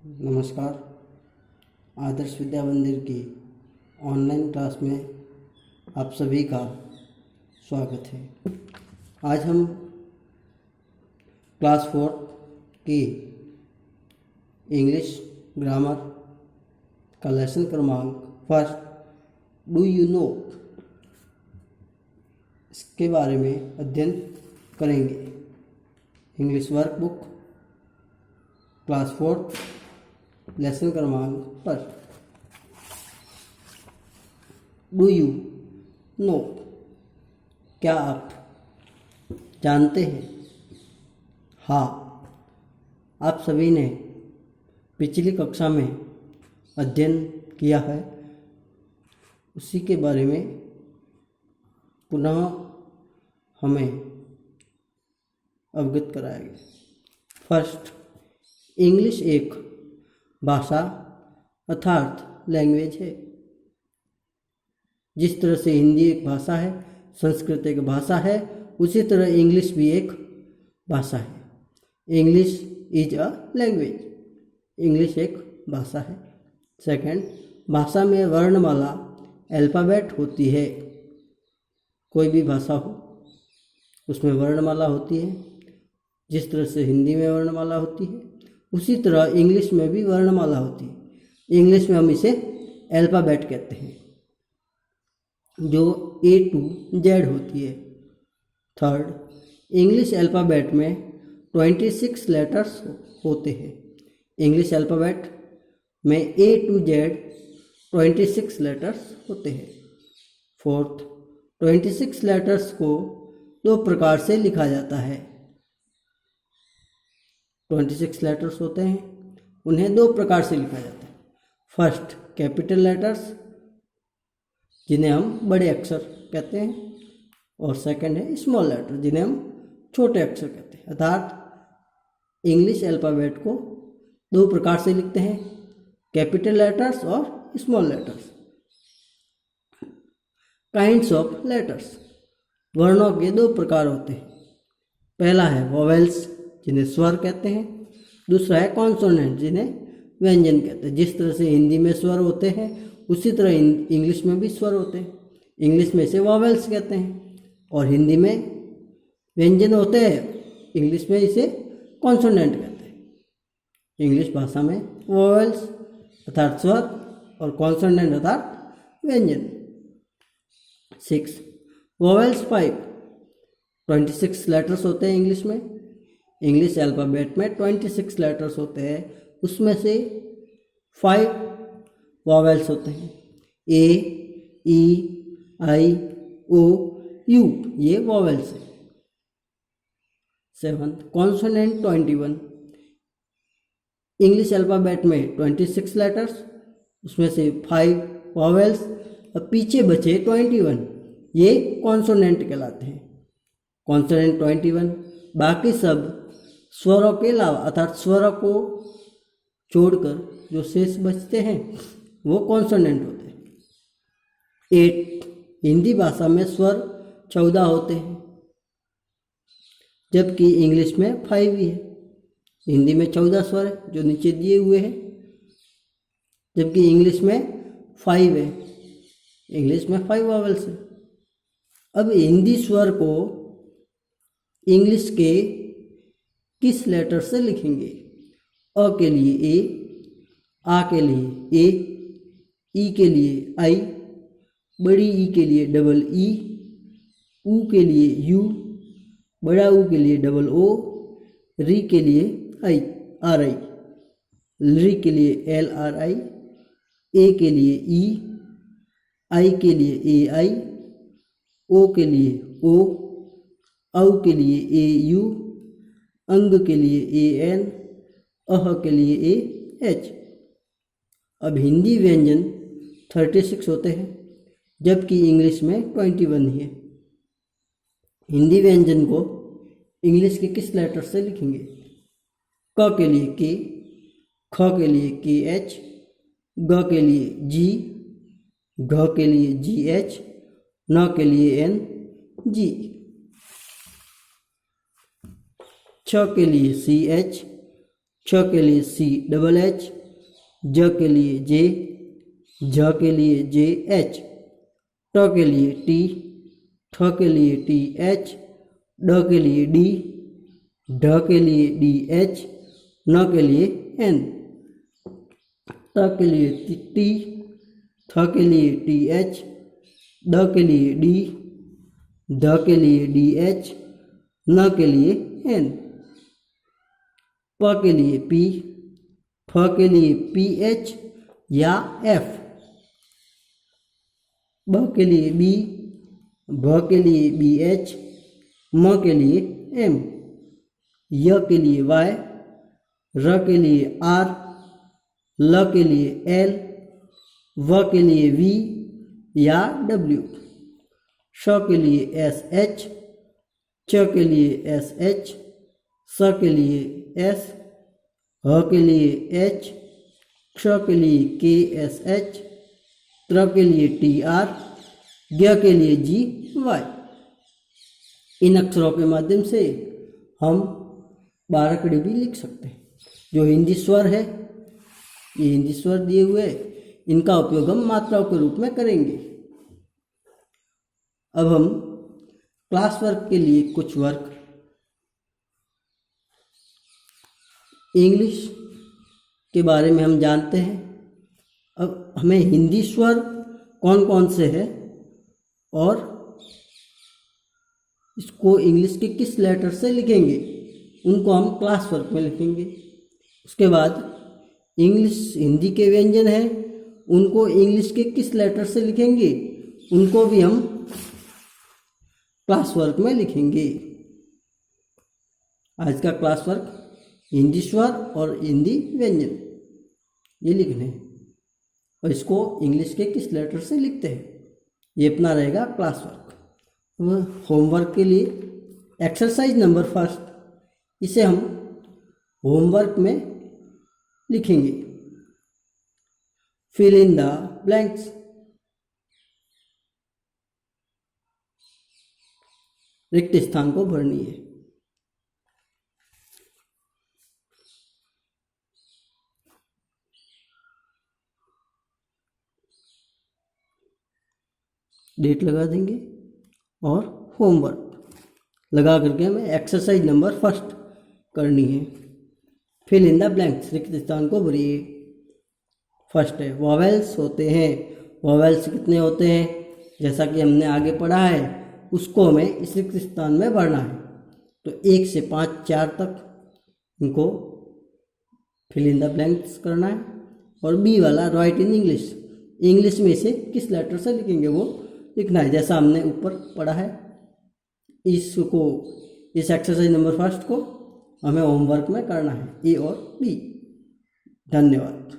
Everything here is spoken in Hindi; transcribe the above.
नमस्कार। आदर्श विद्या मंदिर की ऑनलाइन क्लास में आप सभी का स्वागत है। आज हम क्लास 4 की इंग्लिश ग्रामर का लेसन क्रमांक फर्स्ट डू यू नो इसके बारे में अध्ययन करेंगे। इंग्लिश वर्कबुक क्लास 4 लेसन क्रमांक फर्स्ट। डू यू नो, क्या आप जानते हैं? हाँ, आप सभी ने पिछली कक्षा में अध्ययन किया है, उसी के बारे में पुनः हमें अवगत कराया गया। फर्स्ट, इंग्लिश एक भाषा अर्थात लैंग्वेज है। जिस तरह से हिंदी एक भाषा है, संस्कृत एक भाषा है, उसी तरह इंग्लिश भी एक भाषा है। English is a language. English एक भाषा है। सेकंड, भाषा में वर्णमाला अल्फ़ाबेट होती है। कोई भी भाषा हो उसमें वर्णमाला होती है। जिस तरह से हिंदी में वर्णमाला होती है, उसी तरह इंग्लिश में भी वर्णमाला होती है। इंग्लिश में हम इसे अल्फ़ाबेट कहते हैं, जो A to Z होती है। थर्ड, इंग्लिश अल्फ़ाबेट में 26 लेटर्स होते हैं। इंग्लिश अल्फ़ाबेट में A to Z 26 लेटर्स होते हैं। फोर्थ, 26 लेटर्स को दो प्रकार से लिखा जाता है। 26 लेटर्स होते हैं, उन्हें दो प्रकार से लिखा जाता है। फर्स्ट, कैपिटल लेटर्स जिन्हें हम बड़े अक्षर कहते हैं, और सेकंड है स्मॉल लेटर जिन्हें हम छोटे अक्षर कहते हैं। अर्थात इंग्लिश अल्फ़ाबेट को दो प्रकार से लिखते हैं, कैपिटल लेटर्स और small letters. Kinds of letters, वर्णों के दो प्रकार होते हैं। पहला है वोवेल्स जिन्हें स्वर कहते हैं, दूसरा है कॉन्सोनेंट जिन्हें व्यंजन कहते हैं। जिस तरह से हिंदी में स्वर होते हैं, उसी तरह इंग्लिश में भी स्वर होते हैं। इंग्लिश में इसे वोवेल्स कहते हैं और हिंदी में व्यंजन होते हैं, इंग्लिश में इसे कॉन्सोनेंट कहते हैं। इंग्लिश भाषा में वोवेल्स अर्थात स्वर और कॉन्सोनेंट अर्थात व्यंजन। 6, वोवेल्स 5, 26 लेटर्स होते हैं इंग्लिश में। इंग्लिश अल्फ़ाबेट में 26 लेटर्स होते हैं, उसमें से 5 वोवेल्स होते हैं। A, E, I, O, U, ये वोवेल्स है। 7, कॉन्सोनेंट 21, इंग्लिश अल्फ़ाबेट में 26 लेटर्स, उसमें से 5 वोवेल्स और पीछे बचे 21, ये कॉन्सोनेंट कहलाते हैं। कॉन्सोनेंट 21, बाकी सब स्वरों के अलावा अर्थात स्वरों को छोड़कर जो शेष बचते हैं वो कॉन्सोनेंट होते हैं। 8, हिंदी भाषा में स्वर 14 होते हैं, जबकि इंग्लिश में 5 ही है। हिंदी में 14 स्वर है जो नीचे दिए हुए हैं, जबकि इंग्लिश में 5 है। इंग्लिश में 5 वोवेल्स है। अब हिंदी स्वर को इंग्लिश के किस लेटर से लिखेंगे? अ के लिए ए, आ के लिए ए, ई के लिए आई, बड़ी ई के लिए डबल ई, ऊ के लिए यू, बड़ा ऊ के लिए डबल ओ, री के लिए आई आर आई, री के लिए एल आर आई, ए के लिए ई, आई के लिए ए आई, ओ के लिए ओ, औ के लिए ए यू, अंग के लिए ए एन, अह के लिए ए एच। अब हिंदी व्यंजन 36 होते हैं, जबकि इंग्लिश में 21 ही है। हिंदी व्यंजन को इंग्लिश के किस लेटर से लिखेंगे? क के लिए के, ख के लिए के एच, ग के लिए जी, घ के लिए जी एच, न के लिए एन जी, छ के लिए सी एच, छ के लिए सी डबल एच, ज के लिए जे, झ के लिए जे एच, ट के लिए टी, ठ के लिए टी एच, ड के लिए डी, ढ के लिए डी एच, न के लिए एन, त के लिए टी, थ के लिए टी एच, ड के लिए डी, ध के लिए डी एच, न के लिए एन, प के लिए पी, फ के लिए पी एच या एफ, ब के लिए बी, भ के लिए बी एच, म के लिए एम, य के लिए वाई, र के लिए आर, ल के लिए एल, व के लिए वी या डब्ल्यू, श के लिए एस एच, च के लिए एस एच, स के लिए एस, ह के लिए एच, क्ष के लिए के एस एच, त्र के लिए टी आर, ज्ञ के लिए जी वाई। इन अक्षरों के माध्यम से हम 12 कड़ी भी लिख सकते हैं। जो हिंदी स्वर है, ये हिंदी स्वर दिए हुए, इनका उपयोग हम मात्राओं के रूप में करेंगे। अब हम क्लास वर्क के लिए कुछ वर्क इंग्लिश के बारे में हम जानते हैं। अब हमें हिंदी स्वर कौन कौन से हैं और इसको इंग्लिश के किस लेटर से लिखेंगे, उनको हम क्लास वर्क में लिखेंगे। उसके बाद इंग्लिश हिंदी के व्यंजन हैं, उनको इंग्लिश के किस लेटर से लिखेंगे, उनको भी हम क्लास वर्क में लिखेंगे। आज का क्लास वर्क हिंदी स्वर और हिंदी व्यंजन ये लिखने हैं और इसको इंग्लिश के किस लेटर से लिखते हैं, ये अपना रहेगा क्लास वर्क। होमवर्क के लिए एक्सरसाइज नंबर 1, इसे हम होमवर्क में लिखेंगे। Fill in the blanks. रिक्त स्थान को भरनी है। डेट लगा देंगे और होमवर्क लगा करके हमें एक्सरसाइज नंबर 1 करनी है। फिल इन द ब्लैंक्स, रिक्त स्थान को भरिए। फर्स्ट है वॉवेल्स होते हैं। वॉवेल्स कितने होते हैं, जैसा कि हमने आगे पढ़ा है, उसको हमें इस रिक्त स्थान में भरना है। तो 1 से 5 4 तक इनको फिल इन द ब्लैंक्स करना है। और बी वाला राइट इन इंग्लिश, इंग्लिश में इसे किस लेटर से लिखेंगे वो लिखना है, जैसा हमने ऊपर पढ़ा है। इसको, इस एक्सरसाइज नंबर 1 को हमें होमवर्क में करना है, ए और बी। धन्यवाद।